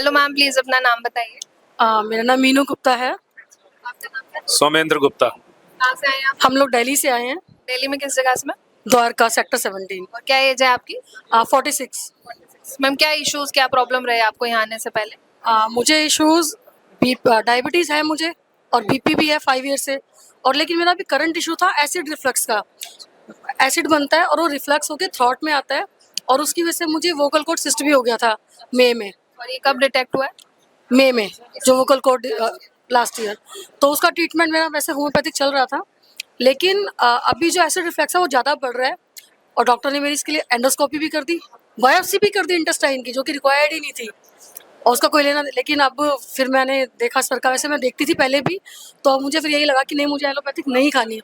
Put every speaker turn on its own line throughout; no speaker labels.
Hello ma'am, please अपना नाम बताइए।
मेरा नाम मीनू गुप्ता है।
आपका नाम क्या है?
सौमेंद्र गुप्ता।
कहाँ से आए हैं आप?
हम लोग दिल्ली से आए हैं,
दिल्ली में किस जगह से मैम?
द्वारका सेक्टर 17।
और क्या एज है आपकी?
46।
मैम क्या इश्यूज, क्या प्रॉब्लम रहे आपको यहाँ आने से पहले?
मुझे इश्यूज डायबिटीज है मुझे, और बीपी भी है 5 ईयर से। और लेकिन मेरा अभी करंट इशू था एसिड रिफ्लक्स का। एसिड बनता है और वो रिफ्लक्स होके थ्रॉट में आता है, और उसकी वजह से मुझे वोकल कॉर्ड सिस्ट भी हो गया था मई में।
और ये कब डिटेक्ट हुआ है?
मई में जो वोकल कॉर्ड लास्ट ईयर। तो उसका ट्रीटमेंट मेरा वैसे होम्योपैथिक चल रहा था, लेकिन अभी जो एसिड रिफ्लक्स है वो ज़्यादा बढ़ रहा है, और डॉक्टर ने मेरी इसके लिए एंडोस्कोपी भी कर दी, बायोप्सी भी कर दी इंटेस्टाइन की, जो कि रिक्वायर्ड ही नहीं थी और उसका कोई लेना। लेकिन अब फिर मैंने देखा सर का, वैसे मैं देखती थी पहले भी, तो मुझे फिर यही लगा कि नहीं, मुझे एलोपैथिक नहीं खानी है,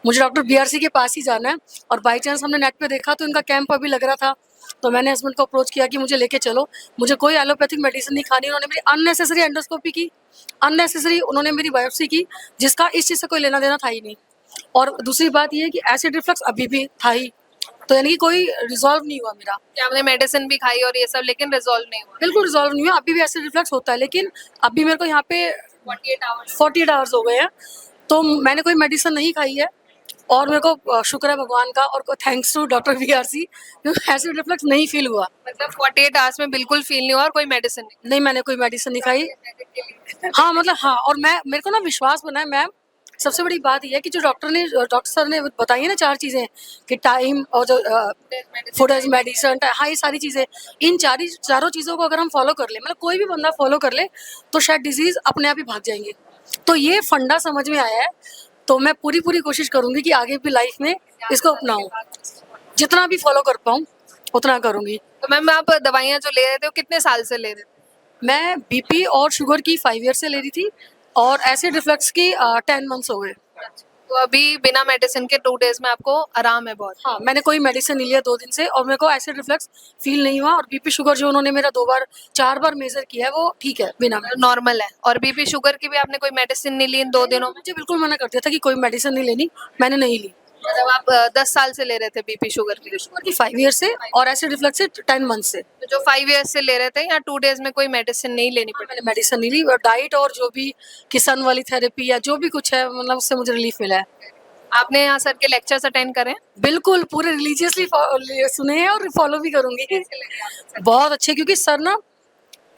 मुझे डॉक्टर बीआरसी के पास ही जाना है। और बाई चांस हमने नेट पे देखा तो इनका कैंप अभी लग रहा था, तो मैंने हस्बैंड को अप्रोच किया कि मुझे लेके चलो, मुझे कोई एलोपैथिक मेडिसिन नहीं खानी। उन्होंने मेरी अननेसेसरी एंडोस्कोपी की, अननेसेसरी उन्होंने मेरी बायोप्सी की, जिसका इस चीज़ से कोई लेना देना था ही नहीं। और दूसरी बात ये है कि एसिड रिफ्लक्स अभी भी था ही, तो यानी कि कोई रिजॉल्व नहीं हुआ मेरा।
क्या आपने मेडिसिन भी खाई और ये सब, लेकिन रिजॉल्व नहीं हुआ?
बिल्कुल रिजॉल्व नहीं हुआ, अभी भी एसिड रिफ्लक्स होता है, लेकिन अभी मेरे को यहाँ पे 48 आवर्स हो गए हैं, तो मैंने कोई मेडिसिन नहीं खाई है। और मेरे को शुक्र है भगवान का, और thanks to doctor BRC, acid reflux नहीं फील हुआ।
मतलब 48 आवर्स में बिल्कुल फील नहीं हुआ और कोई मेडिसिन नहीं?
नहीं, मैंने कोई मेडिसिन नहीं खाई। हाँ मतलब हाँ, और मेरे को ना विश्वास बना है मैम। सबसे बड़ी बात यह है कि जो डॉक्टर सर ने बताई है ना 4 चीज़ें, कि टाइम और जो फूड एज मेडिसिन, हाँ ये सारी चीज़ें, इन चारों चीज़ों को अगर हम फॉलो कर ले, मतलब कोई भी बंदा फॉलो कर ले, तो शायद डिजीज़ अपने आप ही भाग जाएंगे। तो ये फंडा समझ में आया है, तो मैं पूरी कोशिश करूंगी कि आगे भी लाइफ में इसको अपनाऊं, जितना भी फॉलो कर पाऊं उतना करूंगी।
तो मैम आप दवाइयाँ जो ले रहे थे वो कितने साल से ले रहे थे?
मैं बीपी और शुगर की 5 ईयर से ले रही थी, और एसिड रिफ्लक्स की 10 मंथ्स हो गए।
तो अभी बिना मेडिसिन के 2 डेज में आपको आराम है बहुत?
हाँ, मैंने कोई मेडिसिन नहीं लिया 2 दिन से, और मेरे को एसिड रिफ्लक्स फील नहीं हुआ। और बीपी शुगर जो उन्होंने मेरा 4 बार मेजर किया है, वो ठीक है, बिना
नॉर्मल है। और बीपी शुगर की भी आपने कोई मेडिसिन नहीं ली इन 2 दिनों में?
मुझे बिल्कुल मना कर दिया था कि कोई मेडिसिन नहीं लेनी, मैंने नहीं ली।
मतलब आप 10 साल से ले रहे थे बीपी शुगर की?
5 ईयर से, और एसिड रिफ्लक्स से 10 मंथ से।
तो जो 5 ईयर्स से ले रहे थे, या 2 डेज में कोई मेडिसिन नहीं लेनी पड़ी?
मैंने मेडिसिन नहीं ली, और डाइट और जो भी किसान वाली थेरेपी या जो भी कुछ है, मतलब उससे मुझे रिलीफ मिला है।
आपने यहाँ सर के लेक्चर्स अटेंड करे?
बिल्कुल पूरे रिलीजियसली सुने हैं, और फॉलो भी करूंगी। बहुत अच्छे, क्योंकि सर ना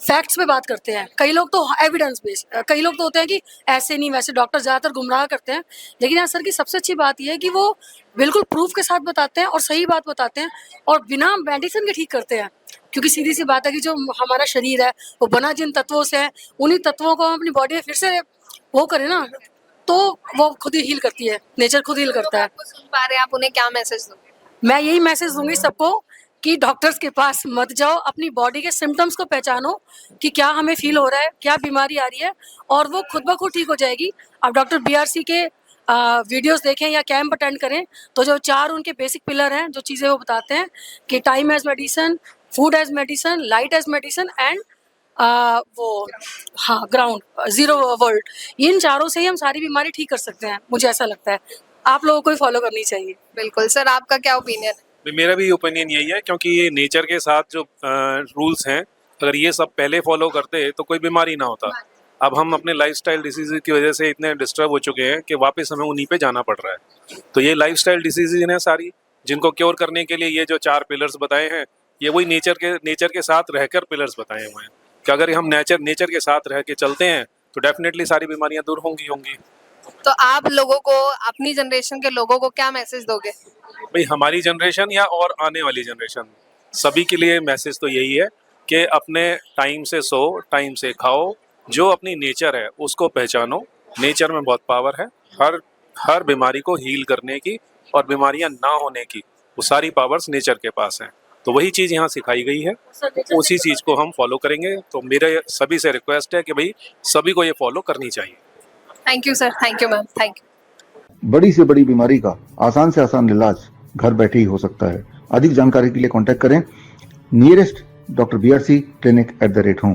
फैक्ट्स पे बात करते हैं। कई लोग तो एविडेंस बेस्ड, कई लोग तो होते हैं कि ऐसे नहीं वैसे, डॉक्टर ज़्यादातर गुमराह करते हैं। लेकिन यहाँ सर की सबसे अच्छी बात यह है कि वो बिल्कुल प्रूफ के साथ बताते हैं और सही बात बताते हैं, और बिना मेडिसिन के ठीक करते हैं। क्योंकि सीधी सी बात है कि जो हमारा शरीर है वो बना जिन तत्वों से है, उन्हीं तत्वों को हम अपनी बॉडी में फिर से वो करें ना, तो वो खुद ही हील करती है, नेचर खुद हील करता है।
आपको सुन पा रहे हैं, आप उन्हें क्या मैसेज दोगे?
मैं यही मैसेज दूंगी सबको कि डॉक्टर्स के पास मत जाओ, अपनी बॉडी के सिम्टम्स को पहचानो कि क्या हमें फील हो रहा है, क्या बीमारी आ रही है, और वो खुद ब खुद ठीक हो जाएगी। आप डॉक्टर बीआरसी के वीडियोस देखें या कैंप अटेंड करें, तो जो 4 उनके बेसिक पिलर हैं, जो चीज़ें वो बताते हैं कि time as medicine, food as medicine, light as medicine, and वो हाँ ग्राउंड जीरो वर्ल्ड, इन चारों से ही हम सारी बीमारी ठीक कर सकते हैं, मुझे ऐसा लगता है। आप लोगों को फॉलो करनी चाहिए।
बिल्कुल सर, आपका क्या ओपिनियन है?
मेरा भी ओपिनियन यही है, क्योंकि ये नेचर के साथ जो रूल्स हैं, अगर ये सब पहले फॉलो करते तो कोई बीमारी ना होता। अब हम अपने लाइफस्टाइल डिसीज की वजह से इतने डिस्टर्ब हो चुके हैं कि वापस हमें उन्हीं पे जाना पड़ रहा है। तो ये लाइफस्टाइल डिसीजेज हैं सारी, जिनको क्योर करने के लिए ये जो 4 पिलर्स बताए हैं, ये वही नेचर के साथ रहकर पिलर्स बताए हुए हैं कि अगर हम नेचर के साथ रह के चलते हैं तो डेफिनेटली सारी बीमारियां दूर होंगी।
तो आप लोगों को, अपनी जनरेशन के लोगों को क्या मैसेज दोगे?
भाई हमारी जनरेशन या और आने वाली जनरेशन, सभी के लिए मैसेज तो यही है कि अपने टाइम से सो, टाइम से खाओ, जो अपनी नेचर है उसको पहचानो। नेचर में बहुत पावर है, हर बीमारी को हील करने की और बीमारियां ना होने की, वो सारी पावर्स नेचर के पास हैं। तो वही चीज़ यहाँ सिखाई गई है, उसी चीज़ को हम फॉलो करेंगे। तो मेरे सभी से रिक्वेस्ट है कि भाई सभी को ये फॉलो करनी चाहिए।
Thank you sir, thank you ma'am, thank you.
बड़ी से बड़ी बीमारी का आसान से आसान इलाज घर बैठे ही हो सकता है। अधिक जानकारी के लिए कांटेक्ट करें nearest doctor BRC clinic @ home.